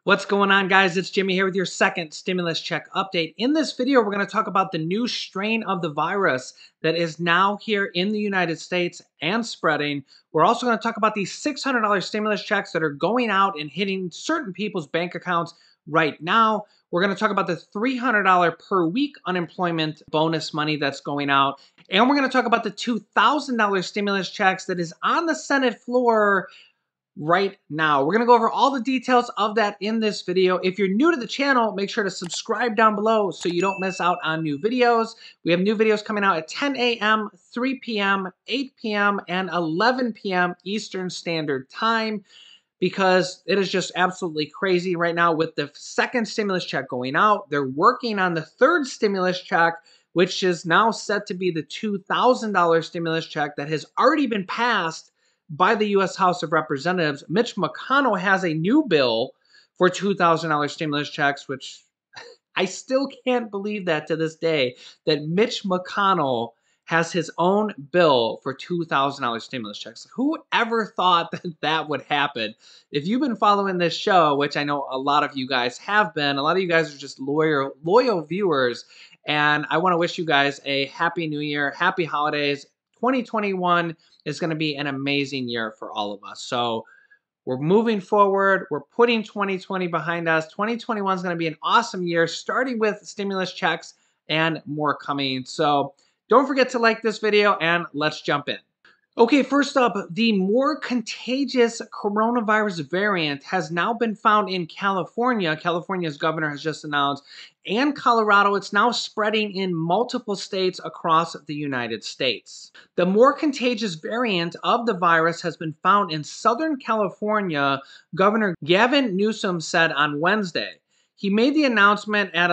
What's going on, guys? It's Jimmy here with your second stimulus check update. In this video, we're going to talk about the new strain of the virus that is now here in the United States and spreading. We're also going to talk about these $600 stimulus checks that are going out and hitting certain people's bank accounts right now. We're going to talk about the $300 per week unemployment bonus money that's going out. And we're going to talk about the $2,000 stimulus checks that is on the Senate floor right now. We're going to go over all the details of that in this video. If you're new to the channel, make sure to subscribe down below so you don't miss out on new videos. We have new videos coming out at 10 a.m., 3 p.m., 8 p.m., and 11 p.m. Eastern Standard Time, because it is just absolutely crazy right now with the second stimulus check going out. They're working on the third stimulus check, which is now set to be the $2,000 stimulus check that has already been passed by the U.S. House of Representatives. Mitch McConnell has a new bill for $2,000 stimulus checks, which I still can't believe that to this day, that Mitch McConnell has his own bill for $2,000 stimulus checks. Who ever thought that that would happen? If you've been following this show, which I know a lot of you guys have been, a lot of you guys are just loyal viewers, and I want to wish you guys a happy new year, happy holidays. 2021 is going to be an amazing year for all of us. So we're moving forward. We're putting 2020 behind us. 2021 is going to be an awesome year, starting with stimulus checks and more coming. So don't forget to like this video, and let's jump in. Okay, first up, the more contagious coronavirus variant has now been found in California. California's governor has just announced, and Colorado. It's now spreading in multiple states across the United States. The more contagious variant of the virus has been found in Southern California, Governor Gavin Newsom said on Wednesday. He made the announcement at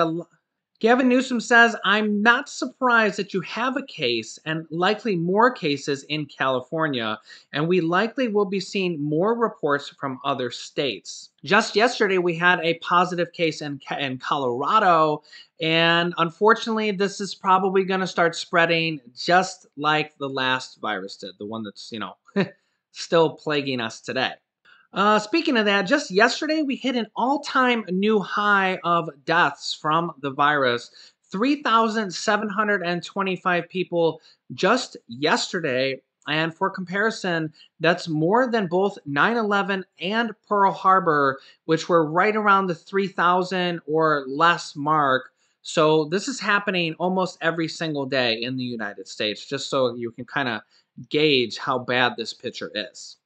Gavin Newsom says, "I'm not surprised that you have a case and likely more cases in California, and we likely will be seeing more reports from other states." Just yesterday, we had a positive case in Colorado, and unfortunately, this is probably going to start spreading just like the last virus did, the one that's, still plaguing us today. Speaking of that, just yesterday we hit an all-time new high of deaths from the virus. 3,725 people just yesterday. And for comparison, that's more than both 9/11 and Pearl Harbor, which were right around the 3,000 or less mark. So this is happening almost every single day in the United States, just so you can kind of gauge how bad this picture is.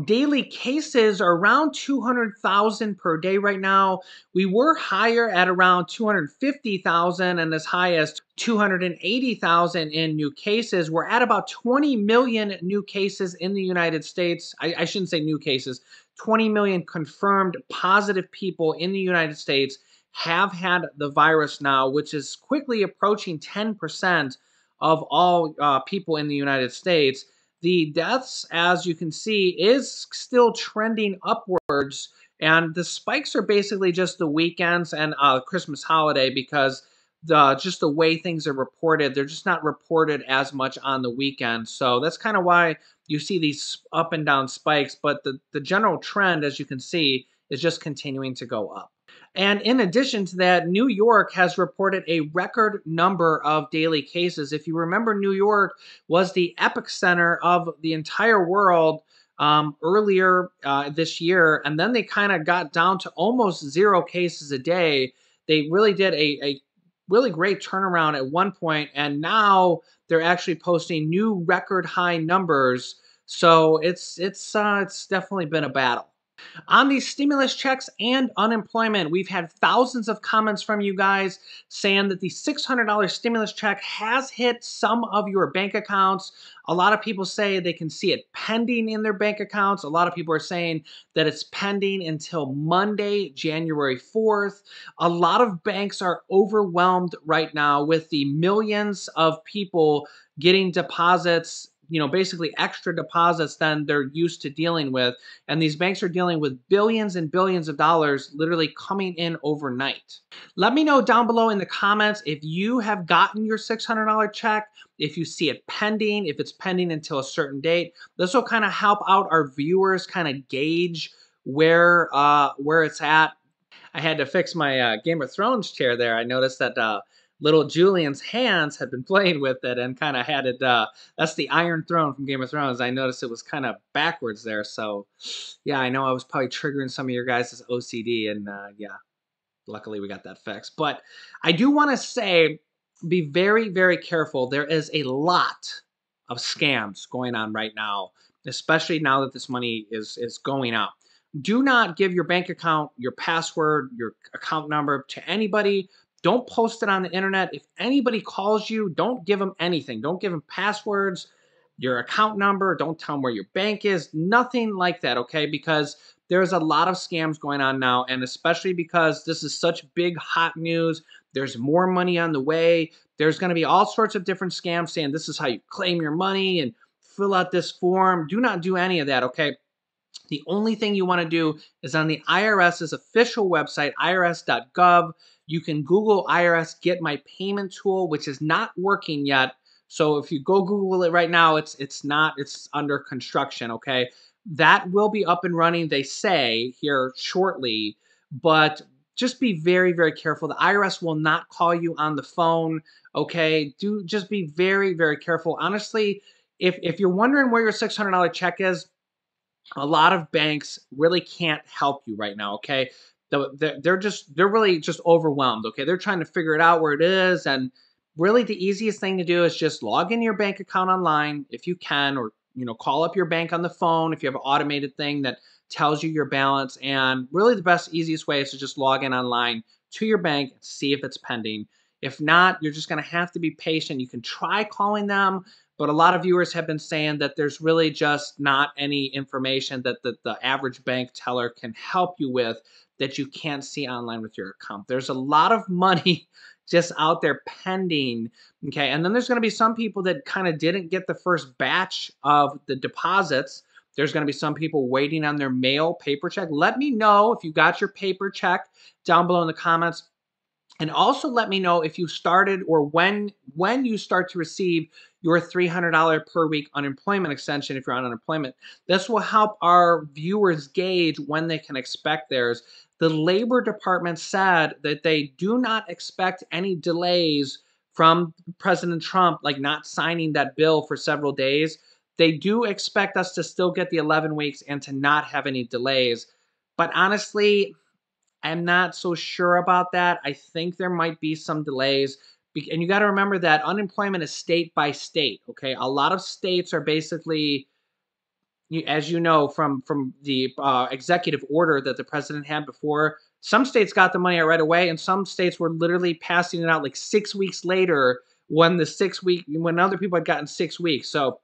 Daily cases are around 200,000 per day right now. We were higher at around 250,000 and as high as 280,000 in new cases. We're at about 20 million new cases in the United States. I shouldn't say new cases. 20 million confirmed positive people in the United States have had the virus now, which is quickly approaching 10% of all people in the United States. The deaths, as you can see, is still trending upwards, and the spikes are basically just the weekends and Christmas holiday, because just the way things are reported, they're just not reported as much on the weekend. So that's kind of why you see these up and down spikes, but the general trend, as you can see, is just continuing to go up. And in addition to that, New York has reported a record number of daily cases. If you remember, New York was the epicenter of the entire world earlier this year, and then they kind of got down to almost 0 cases a day. They really did a really great turnaround at one point, and now they're actually posting new record high numbers. So it's definitely been a battle. On these stimulus checks and unemployment, we've had thousands of comments from you guys saying that the $600 stimulus check has hit some of your bank accounts. A lot of people say they can see it pending in their bank accounts. A lot of people are saying that it's pending until Monday, January 4th. A lot of banks are overwhelmed right now with the millions of people getting deposits, basically extra deposits than they're used to dealing with. And these banks are dealing with billions and billions of dollars literally coming in overnight. Let me know down below in the comments if you have gotten your $600 check, if you see it pending, if it's pending until a certain date. This will kind of help out our viewers kind of gauge where it's at. I had to fix my Game of Thrones chair there. I noticed that little Julian's hands had been playing with it and kind of had it. That's the Iron Throne from Game of Thrones. I noticed it was kind of backwards there. So, yeah, I know I was probably triggering some of your guys' OCD. And yeah, luckily we got that fixed. But I do want to say be very, very careful. There is a lot of scams going on right now, especially now that this money is going out. Do not give your bank account, your password, your account number to anybody. Don't post it on the internet. If anybody calls you, don't give them anything. Don't give them passwords, your account number. Don't tell them where your bank is. Nothing like that, okay? Because there's a lot of scams going on now, and especially because this is such big, hot news. There's more money on the way. There's going to be all sorts of different scams saying this is how you claim your money and fill out this form. Do not do any of that, okay? The only thing you want to do is on the IRS's official website, irs.gov. You can Google IRS Get My Payment Tool, which is not working yet. So if you go Google it right now, it's not, it's under construction, okay? That will be up and running, they say, here shortly, but just be very, very careful. The IRS will not call you on the phone, okay? Do just be very, very careful. Honestly, if you're wondering where your $600 check is, a lot of banks really can't help you right now, okay? They're really just overwhelmed, okay? They're trying to figure it out where it is, and really the easiest thing to do is just log in your bank account online if you can, or call up your bank on the phone if you have an automated thing that tells you your balance. And really the best, easiest way is to just log in online to your bank and see if it's pending. If not, you're just going to have to be patient. You can try calling them, but a lot of viewers have been saying that there's really just not any information that the average bank teller can help you with that you can't see online with your account. There's a lot of money just out there pending, okay? And then there's going to be some people that kind of didn't get the first batch of the deposits. There's going to be some people waiting on their mail paper check. Let me know if you got your paper check down below in the comments. And also let me know if you started or when you start to receive your $300 per week unemployment extension if you're on unemployment. This will help our viewers gauge when they can expect theirs. The Labor Department said that they do not expect any delays from President Trump, like not signing that bill for several days. They do expect us to still get the 11 weeks and to not have any delays. But honestly, I'm not so sure about that. I think there might be some delays. And you got to remember that unemployment is state by state, okay? A lot of states are basically, as you know, from the executive order that the president had before, some states got the money out right away, and some states were literally passing it out like 6 weeks later when when other people had gotten 6 weeks. So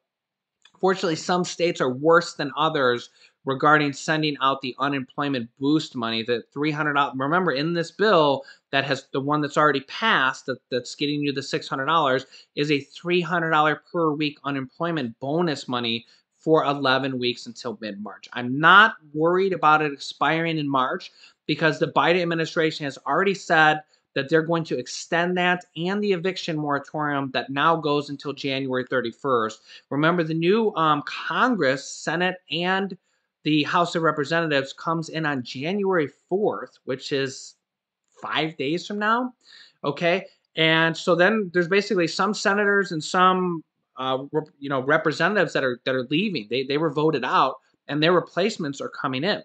fortunately, some states are worse than others regarding sending out the unemployment boost money, the $300. Remember, in this bill that has the one that's already passed, that's getting you the $600, is a $300 per week unemployment bonus money for 11 weeks until mid-March. I'm not worried about it expiring in March because the Biden administration has already said that they're going to extend that and the eviction moratorium that now goes until January 31st. Remember, the new Congress, Senate, and the House of Representatives comes in on January 4th, which is 5 days from now, okay? And so then there's basically some senators and some representatives that are leaving. They were voted out, and their replacements are coming in.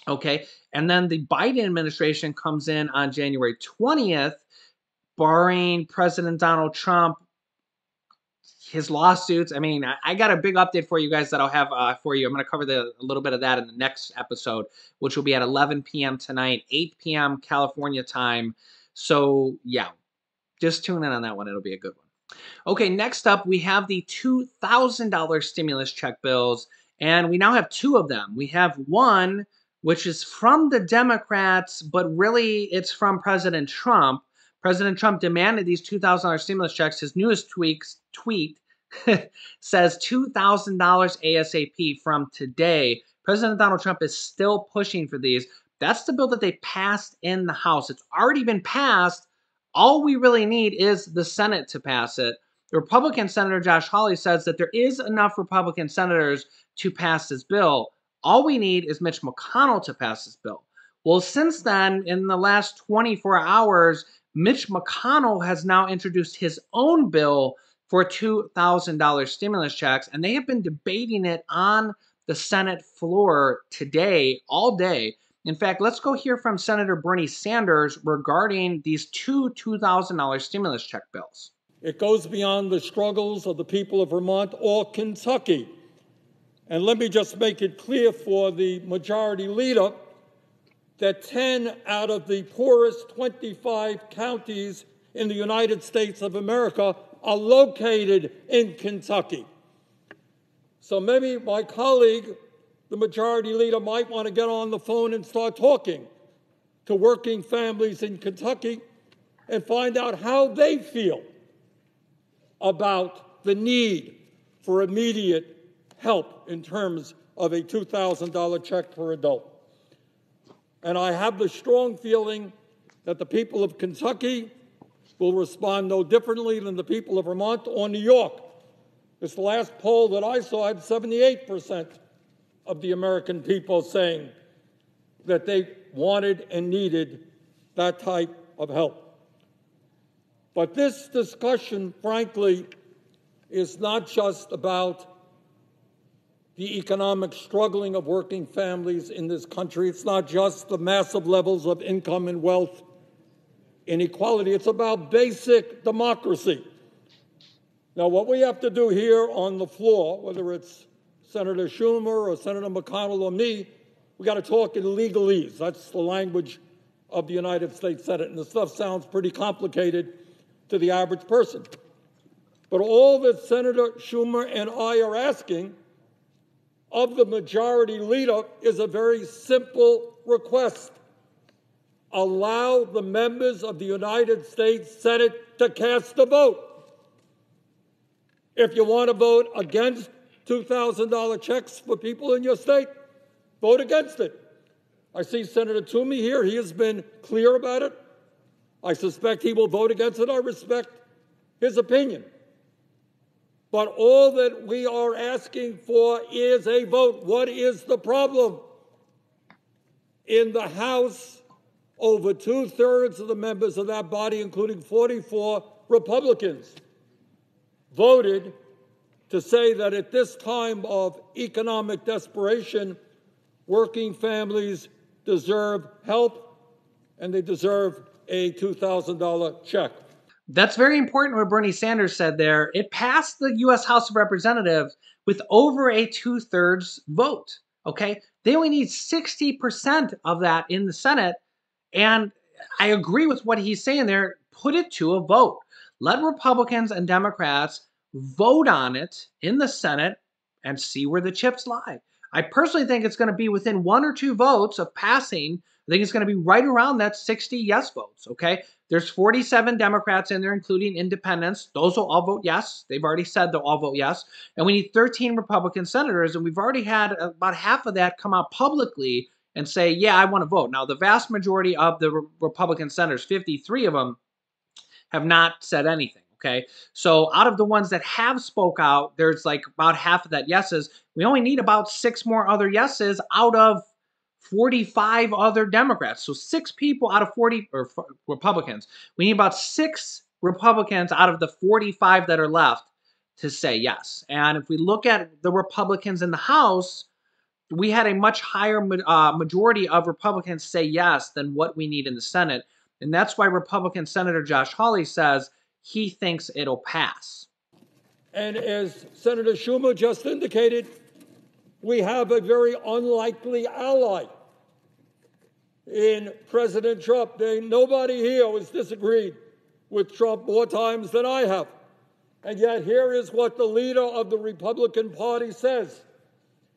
Okay, and then the Biden administration comes in on January 20th, barring President Donald Trump, his lawsuits. I mean, I got a big update for you guys that I'll have for you. I'm going to cover a little bit of that in the next episode, which will be at 11 p.m. tonight, 8 p.m. California time. So, yeah, just tune in on that one. It'll be a good one. Okay, next up, we have the $2,000 stimulus check bills, and we now have two of them. We have one which is from the Democrats, but really it's from President Trump. President Trump demanded these $2,000 stimulus checks. His newest tweet says $2,000 ASAP from today. President Donald Trump is still pushing for these. That's the bill that they passed in the House. It's already been passed. All we really need is the Senate to pass it. The Republican Senator Josh Hawley says that there is enough Republican senators to pass this bill. All we need is Mitch McConnell to pass this bill. Well, since then, in the last 24 hours, Mitch McConnell has now introduced his own bill for $2,000 stimulus checks, and they have been debating it on the Senate floor today, all day. In fact, let's go hear from Senator Bernie Sanders regarding these two $2,000 stimulus check bills. It goes beyond the struggles of the people of Vermont or Kentucky. And let me just make it clear for the majority leader that 10 out of the poorest 25 counties in the United States of America are located in Kentucky. So maybe my colleague, the majority leader, might want to get on the phone and start talking to working families in Kentucky and find out how they feel about the need for immediate help in terms of a $2,000 check per adult. And I have the strong feeling that the people of Kentucky will respond no differently than the people of Vermont or New York. This last poll that I saw had 78% of the American people saying that they wanted and needed that type of help. But this discussion, frankly, is not just about the economic struggling of working families in this country. It's not just the massive levels of income and wealth inequality. It's about basic democracy. Now, what we have to do here on the floor, whether it's Senator Schumer or Senator McConnell or me, we got to talk in legalese. That's the language of the United States Senate, and the stuff sounds pretty complicated to the average person. But all that Senator Schumer and I are asking of the majority leader is a very simple request. Allow the members of the United States Senate to cast a vote. If you want to vote against $2,000 checks for people in your state, vote against it. I see Senator Toomey here. He has been clear about it. I suspect he will vote against it. I respect his opinion. But all that we are asking for is a vote. What is the problem? In the House, over two-thirds of the members of that body, including 44 Republicans, voted to say that at this time of economic desperation, working families deserve help and they deserve a $2,000 check. That's very important what Bernie Sanders said there. It passed the U.S. House of Representatives with over a 2/3 vote, okay? They only need 60% of that in the Senate, and I agree with what he's saying there. Put it to a vote. Let Republicans and Democrats vote on it in the Senate and see where the chips lie. I personally think it's going to be within 1 or 2 votes of passing. I think it's going to be right around that 60 yes votes, okay? There's 47 Democrats in there, including independents. Those will all vote yes. They've already said they'll all vote yes. And we need 13 Republican senators, and we've already had about half of that come out publicly and say, yeah, I want to vote. Now, the vast majority of the Republican senators, 53 of them, have not said anything, okay? So out of the ones that have spoke out, there's like about half of that yeses. We only need about 6 more other yeses out of 45 other Democrats. So 6 people out of 40 or Republicans. We need about 6 Republicans out of the 45 that are left to say yes. And if we look at the Republicans in the House, we had a much higher majority of Republicans say yes than what we need in the Senate. And that's why Republican Senator Josh Hawley says he thinks it'll pass. And as Senator Schumer just indicated, we have a very unlikely ally in President Trump. Nobody here has disagreed with Trump more times than I have. And yet here is what the leader of the Republican Party says.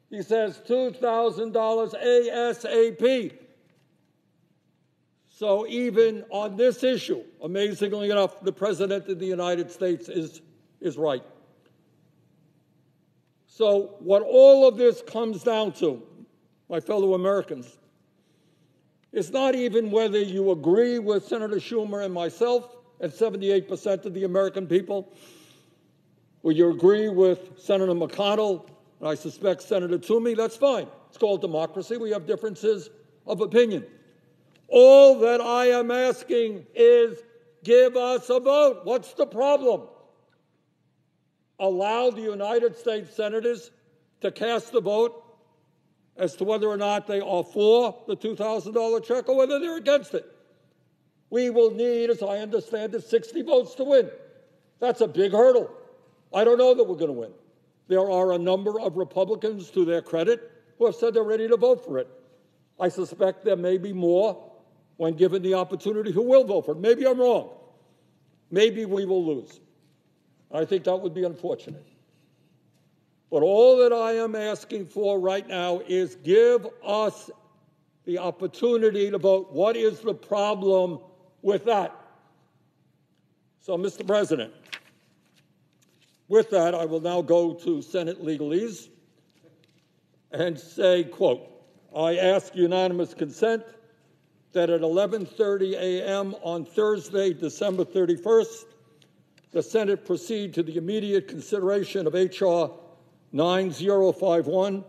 He says $2,000 ASAP. So even on this issue, amazingly enough, the President of the United States is right. So what all of this comes down to, my fellow Americans, is not even whether you agree with Senator Schumer and myself and 78% of the American people, or you agree with Senator McConnell, and I suspect Senator Toomey, that's fine. It's called democracy. We have differences of opinion. All that I am asking is give us a vote. What's the problem? Allow the United States senators to cast the vote as to whether or not they are for the $2,000 check or whether they're against it. We will need, as I understand it, 60 votes to win. That's a big hurdle. I don't know that we're going to win. There are a number of Republicans, to their credit, who have said they're ready to vote for it. I suspect there may be more, when given the opportunity, who will vote for it. Maybe I'm wrong. Maybe we will lose. I think that would be unfortunate. But all that I am asking for right now is give us the opportunity to vote. What is the problem with that? So, Mr. President, with that, I will now go to Senate legalese and say, quote, I ask unanimous consent that at 11:30 a.m. on Thursday, December 31st, the Senate proceed to the immediate consideration of H.R. 9051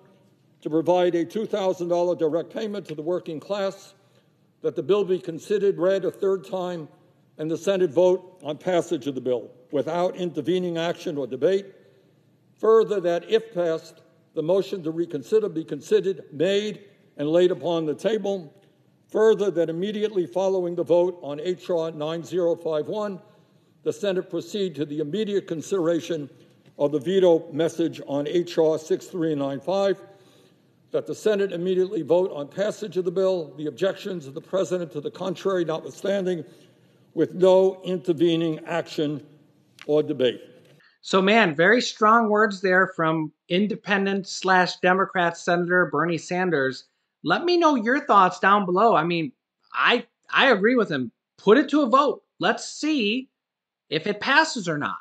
to provide a $2,000 direct payment to the working class, that the bill be considered, read a third time, and the Senate vote on passage of the bill without intervening action or debate. Further, that if passed, the motion to reconsider be considered, made, and laid upon the table. Further, that immediately following the vote on H.R. 9051, the Senate proceed to the immediate consideration of the veto message on H.R. 6395, that the Senate immediately vote on passage of the bill, the objections of the President to the contrary notwithstanding, with no intervening action or debate. So, man, very strong words there from independent/Democrat Senator Bernie Sanders. Let me know your thoughts down below. I mean, I agree with him. Put it to a vote. Let's see if it passes or not.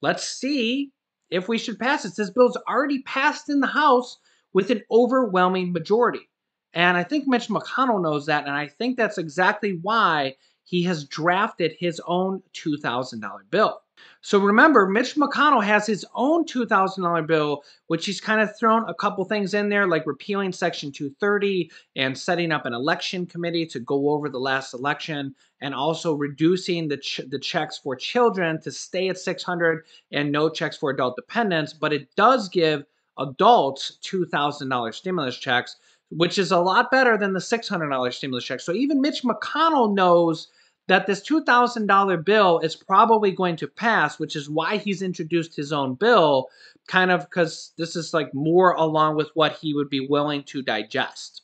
Let's see if we should pass it. This bill's already passed in the House with an overwhelming majority. And I think Mitch McConnell knows that, and I think that's exactly why he has drafted his own $2,000 bill. So remember, Mitch McConnell has his own $2,000 bill, which he's kind of thrown a couple things in there, like repealing Section 230 and setting up an election committee to go over the last election, and also reducing the checks for children to stay at $600 and no checks for adult dependents. But it does give adults $2,000 stimulus checks, which is a lot better than the $600 stimulus check. So even Mitch McConnell knows that this $2,000 bill is probably going to pass, which is why he's introduced his own bill, kind of because this is like more along with what he would be willing to digest.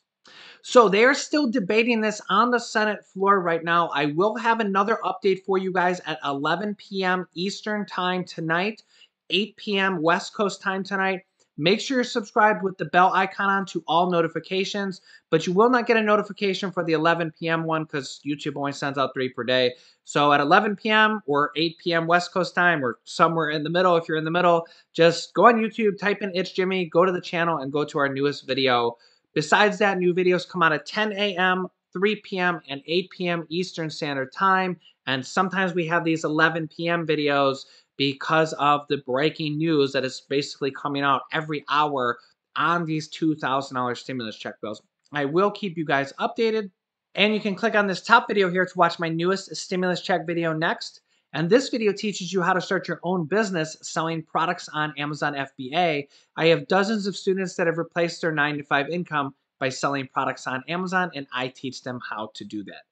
So they're still debating this on the Senate floor right now. I will have another update for you guys at 11 p.m. Eastern time tonight, 8 p.m. West Coast time tonight. Make sure you're subscribed with the bell icon on to all notifications, but you will not get a notification for the 11 p.m. one because YouTube only sends out 3 per day. So at 11 p.m. or 8 p.m. West Coast time, or somewhere in the middle, if you're in the middle, just go on YouTube, type in It's Jimmy, go to the channel, and go to our newest video. Besides that, new videos come out at 10 a.m., 3 p.m., and 8 p.m. Eastern Standard Time. And sometimes we have these 11 p.m. videos because of the breaking news that is basically coming out every hour on these $2,000 stimulus check bills. I will keep you guys updated. And you can click on this top video here to watch my newest stimulus check video next. And this video teaches you how to start your own business selling products on Amazon FBA. I have dozens of students that have replaced their 9-to-5 income by selling products on Amazon, and I teach them how to do that.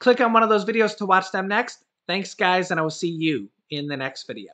Click on one of those videos to watch them next. Thanks, guys, and I will see you in the next video.